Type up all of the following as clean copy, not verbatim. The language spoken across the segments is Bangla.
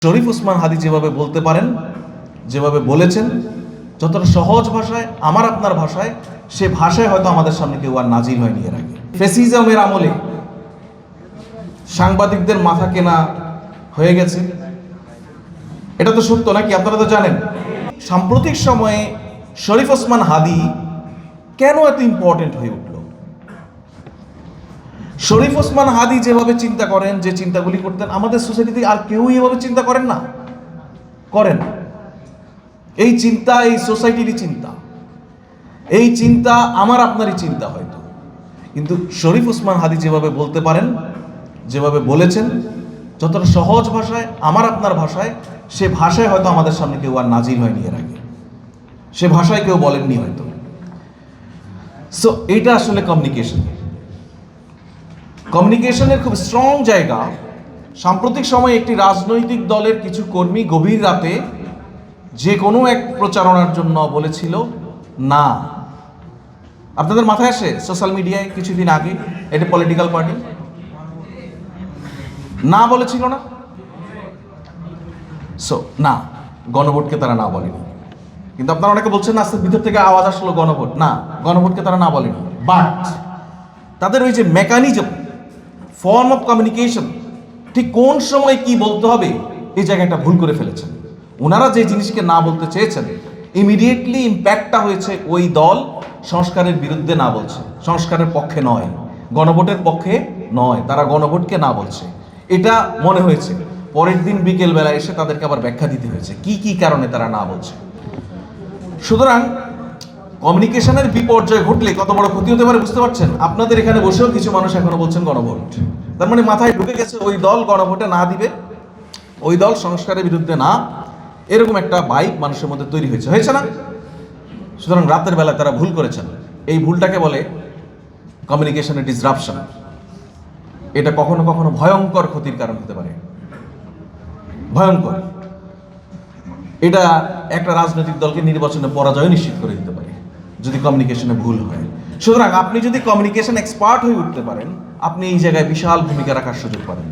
শরীফ ওসমান হাদী যেভাবে বলতে পারেন, যেভাবে বলেছেন, যতটা সহজ ভাষায়, আমার আপনার ভাষায়, সে ভাষায় হয়তো আমাদের সামনে কেউ আর নাজিল হয়নি এর আগে। ফ্যাসিজমের আমলে সাংবাদিকদের মাথা কেনা হয়ে গেছে, এটা তো সত্য নাকি? আপনারা তো জানেন। সাম্প্রতিক সময়ে শরীফ ওসমান হাদী কেন এত ইম্পর্টেন্ট হয়ে উঠল? শরীফ ওসমান হাদী যেভাবে চিন্তা করেন, যে চিন্তাগুলি করতেন, আমাদের সোসাইটিতে আর কেউই এভাবে চিন্তা করেন না, করেন। এই চিন্তা এই সোসাইটিরই চিন্তা, এই চিন্তা আমার আপনারই চিন্তা হয়তো, কিন্তু শরীফ ওসমান হাদী যেভাবে বলতে পারেন, যেভাবে বলেছেন, যতটা সহজ ভাষায়, আমার আপনার ভাষায়, সে ভাষায় হয়তো আমাদের সামনে কেউ আর নাজিল হয়নি এর আগে, সে ভাষায় কেউ বলেননি হয়তো। সো এটা আসলে কমিউনিকেশনের খুব স্ট্রং জায়গা। সাম্প্রতিক সময়ে একটি রাজনৈতিক দলের কিছু কর্মী গভীর রাতে যে কোনো এক প্রচারণার জন্য বলেছিল না। আপনাদের মাথায় আসে সোশ্যাল মিডিয়ায় কিছুদিন আগে এটা পলিটিক্যাল পার্টি না বলেছিল না? সো না, গণভোটকে তারা না বলেনি। কিন্তু আপনারা অনেকে বলছেন না, ভিতর থেকে আওয়াজ আসলো গণভোট, না, গণভোটকে তারা না বলেনি। বাট তাদের ওই যে মেকানিজম, ফর্ম অফ কমিউনিকেশন, ঠিক কোন সময় কি বলতে হবে, এই জায়গাটা ভুল করে ফেলেছেন। ওনারা যে জিনিসকে না বলতে চেয়েছেন, ইমিডিয়েটলি ইম্প্যাক্টটা হয়েছে ওই দল সংস্কারের বিরুদ্ধে না বলছে, সংস্কারের পক্ষে নয়, গণভোটের পক্ষে নয়, তারা গণভোটকে না বলছে, এটা মনে হয়েছে। পরের দিন বিকেলবেলা এসে তাদেরকে আবার ব্যাখ্যা দিতে হয়েছে কি কি কারণে তারা না বলছে। সুতরাং কমিউনিকেশনের বিপর্যয় ঘটলে কত বড় ক্ষতি হতে পারে বুঝতে পারছেন? আপনাদের এখানে বসেও কিছু মানুষ এখনো বলছেন গণভোট, তার মানে মাথায় ঢুকে গেছে ওই দল গণভোটে না দিবে, ওই দল সংস্কারের বিরুদ্ধে না, এরকম একটা ভাইব মানুষের মধ্যে তৈরি হয়েছে না? সুতরাং রাতের বেলায় তারা ভুল করেছেন। এই ভুলটাকে বলে কমিউনিকেশনের ডিসরাপশন। এটা কখনো কখনো ভয়ঙ্কর ক্ষতির কারণ হতে পারে, ভয়ঙ্কর। এটা একটা রাজনৈতিক দলকে নির্বাচনে পরাজয় নিশ্চিত করে দিতে পারে যদি কমিউনিকেশনে ভুল হয়। সুতরাং আপনি যদি কমিউনিকেশন এক্সপার্ট হয়ে উঠতে পারেন, আপনি এই জায়গায় বিশাল ভূমিকা রাখার সুযোগ পাবেন।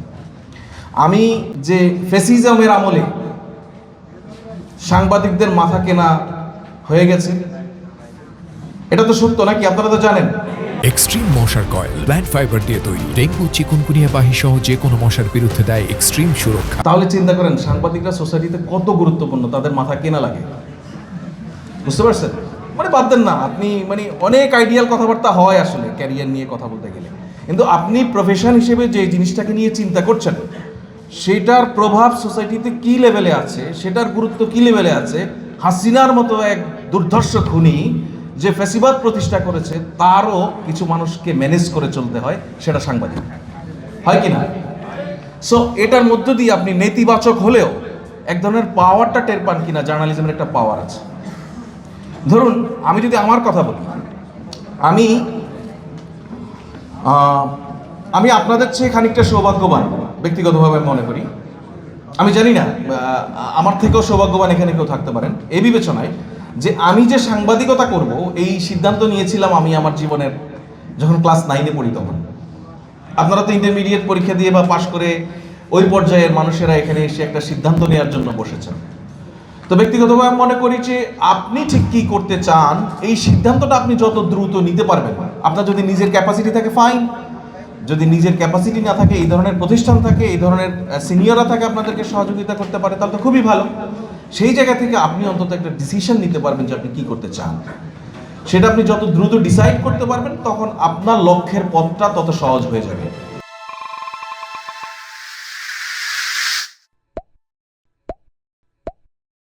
আমি যে ফ্যাসিজমের আমলে সাংবাদিকদের মাথা কেনা হয়ে গেছে, এটা তো সত্য নাকি? আপনারা তো জানেন। এক্সট্রিম মশার কয়েল প্ল্যান্ট ফাইবার দিয়ে তৈরি, ডেঙ্গু, চিকুনগুনিয়া বাহি সহ যে কোনো মশার বিরুদ্ধে দেয় এক্সট্রিম সুরক্ষা। তাহলে চিন্তা করেন সাংবাদিকরা সোসাইটিতে কত গুরুত্বপূর্ণ, তাদের মাথা কেনা লাগে, বুঝতে পারছেন? মানে বাদ দেন না, আপনি মানে অনেক আইডিয়াল কথাবার্তা হয় আসলে ক্যারিয়ার নিয়ে কথা বলতে গেলে, কিন্তু আপনি প্রফেশন হিসেবে যে জিনিসটাকে নিয়ে চিন্তা করছেন, সেটার প্রভাব সোসাইটিতে কি লেভেলে আছে, সেটার গুরুত্ব কি লেভেলে আছে। হাসিনার মতো এক দুর্ধর্ষ খুনি যে ফ্যাসিবাদ প্রতিষ্ঠা করেছে, তারও কিছু মানুষকে ম্যানেজ করে চলতে হয়, সেটা সাংবাদিক হয় কি না? সো এটার মধ্য দিয়ে আপনি নেতিবাচক হলেও এক ধরনের পাওয়ারটা টের পান কিনা, জার্নালিজমের একটা পাওয়ার আছে। ধরুন আমি যদি আমার কথা বলি, আমি আপনাদের চেয়ে খানিকটা সৌভাগ্যবান ব্যক্তিগতভাবে মনে করি। আমি জানি না আমার থেকেও সৌভাগ্যবান এখানে কেউ থাকতে পারেন। এই বিবেচনায় যে আমি যে সাংবাদিকতা করব, এই সিদ্ধান্ত নিয়েছিলাম আমি আমার জীবনের যখন ক্লাস 9-এ পড়ি তখন। আপনারা তো ইন্টারমিডিয়েট পরীক্ষা দিয়ে বা পাশ করে ওই পর্যায়ের মানুষেরা এখানে এসে একটা সিদ্ধান্ত নেওয়ার জন্য বসেছেন। তো ব্যক্তিগতভাবে মনে করি যে আপনি ঠিক কী করতে চান, এই সিদ্ধান্তটা আপনি যত দ্রুত নিতে পারবেন, আপনার যদি নিজের ক্যাপাসিটি থাকে ফাইন, যদি নিজের ক্যাপাসিটি না থাকে, এই ধরনের প্রতিষ্ঠান থাকে, এই ধরনের সিনিয়ররা থাকে আপনাদেরকে সহযোগিতা করতে পারে, তাহলে তো খুবই ভালো। সেই জায়গা থেকে আপনি অন্তত একটা ডিসিশন নিতে পারবেন যে আপনি কী করতে চান। সেটা আপনি যত দ্রুত ডিসাইড করতে পারবেন, তখন আপনার লক্ষ্যের পথটা তত সহজ হয়ে যাবে।